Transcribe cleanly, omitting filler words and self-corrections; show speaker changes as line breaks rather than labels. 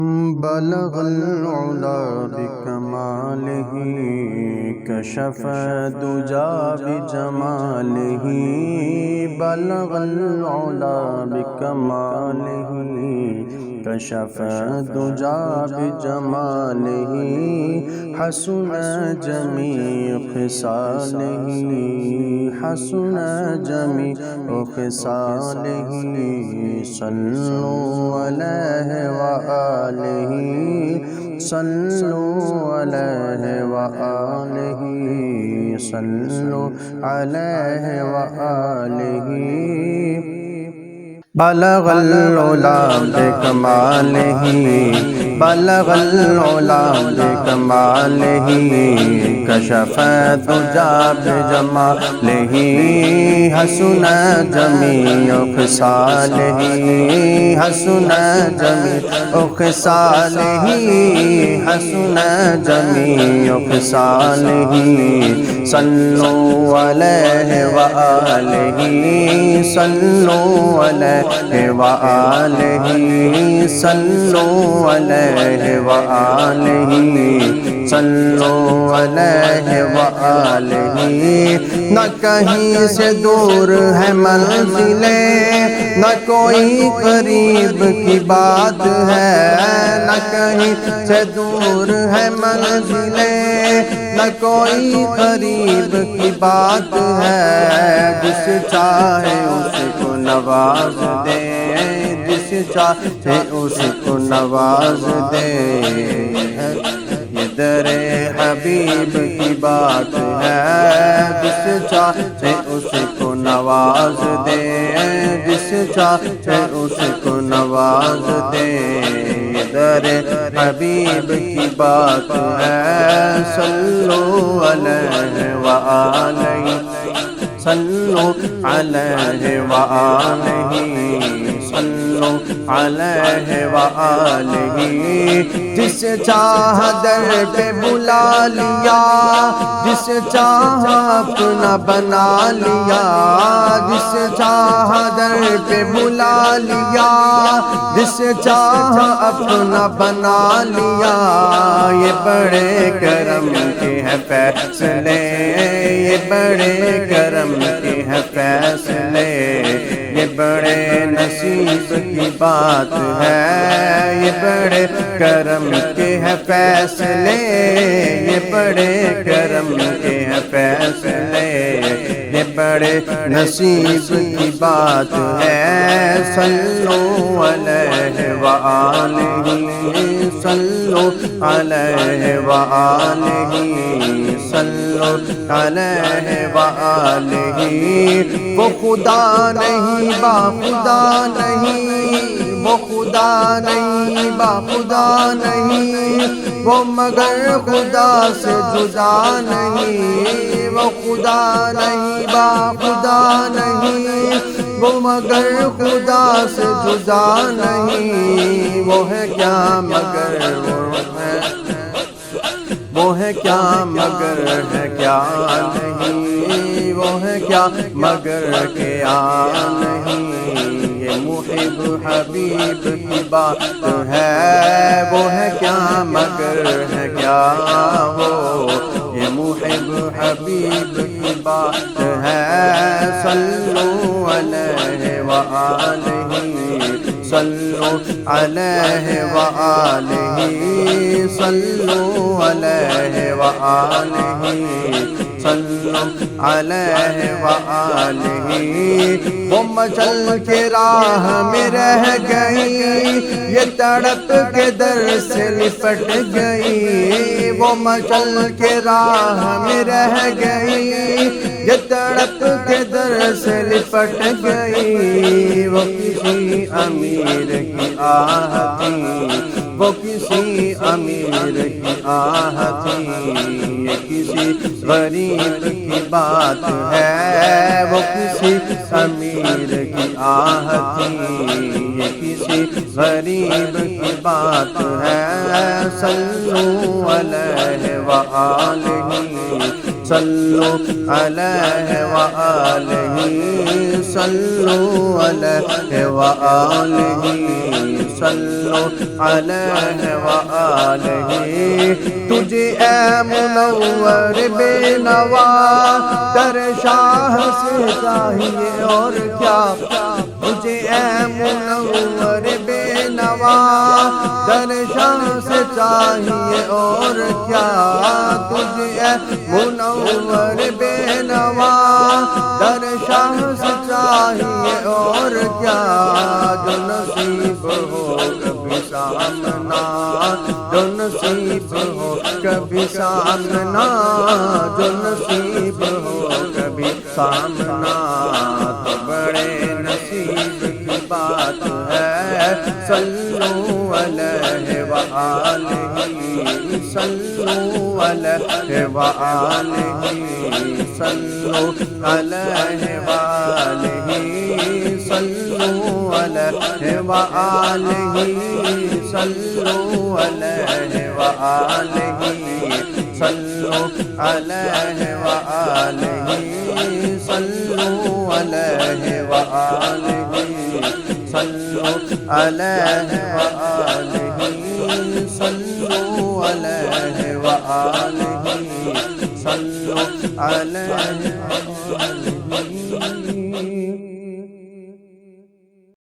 بلغ العلا بکمالہ کشف الدجا بجمالہ بلغ العلا بکمالہ کشف الدجا بجمالہ حسن جمیع خصالہ حسن جمیع خصالہ صلوا علیہ وآلہ صلوا علیہ وآلہ صلوا علیہ وآلہ بلغ العلا بکمالہ بلغ العلا بکمالہ کشف الدجا بجمالہ حسن جمیع خصالہ حسن جمیع خصالہ حسن جمیع خصالہ صلوا علیہ وآلہ صلوا علیہ وآلہ صلوا علیہ وآلہ صلوا علیہ وآلہ نہ کہیں سے دور ہے منزلیں نہ کوئی قریب کی بات ہے نہ کہیں سے دور ہے منزلیں نہ کوئی قریب کی بات ہے جس چاہے اس کو نواز دے جس چاہے اس کو نواز دے یہ در حبیب کی بات ہے جس چاہے اس کو نواز دے جس چاہے اس کو نواز دے یہ در حبیب کی بات ہے صلوا علیہ وآلہ صلوا علیہ وآلہ صلوا علیہ وآلہ جس چاہ در پہ بلا لیا جس چاہ اپنا بنا لیا جس چاہ در پہ بلا لیا جس چاہ اپنا بنا لیا یہ بڑے کرم کے ہے فیصلے یہ بڑے کرم کے ہے فیصلے یہ بڑے نصیب کی بات ہے یہ بڑے کرم کے ہے فیصلے یہ بڑے کرم کے ہے فیصلے یہ بڑے نصیب کی بات ہے صلوا علیہ وآلہ صلوا علیہ وآلہ صلوا علیہ وآلہ وہ خدا نہیں با خدا نہیں وہ خدا نہیں با خدا نہیں وہ مگر خدا سے جدا نہیں وہ خدا نہیں با خدا نہیں وہ مگر خدا سے جدا نہیں وہ ہے کیا مگر وہ ہے کیا مگر ہے کیا نہیں وہ ہے کیا مگر کیا نہیں یہ محب حبیب کی بات ہے وہ ہے کیا مگر ہے کیا وہ یہ محب حبیب کی بات ہے صلوا علیہ وآلہ صلوا علیہ وآلہ صلوا علیہ وآلہ صلوا علیہ وآلہ وہ مچل کے راہ میں رہ گئی یہ تڑپ کے در سے لپٹ گئی وہ مچل کے راہ میں رہ گئی یہ تڑپ کے در سے لپٹ گئی وہ کسی امیر کی آہ تھی وہ کسی امیر کی آہ تھی یہ کسی غریب کی بات ہے وہ کسی امیر کی آہ تھی یہ کسی غریب کی بات ہے صلوا علیہ وآلہ صلوا علیہ وآلہ صلوا علیہ وآلہ صلو علیہ وآلہ تجھے اے منور بے نوا در شاہ سے چاہیے اور کیا تجھے اے منور بے نوا در شاہ سے چاہیے اور کیا تجھے اے منور بے نوا در شاہ سے چاہیے اور کیا جو نصیب ہو کبھی سامنا جو نصیب ہو کبھی سامنا جو نصیب ہو کبھی سامنا تو بڑے نصیب کی بات ہے صلو علیہ وآلہ صلو علیہ وآلہ صلو علیہ وآلہ صلو علیہ وآلہ صلو علیہ وآلہ صلو علیہ وآلہ صلو علیہ وآلہ صلو علیہ وآلہ صلو علیہ وآلہ صلو علیہ وآلہ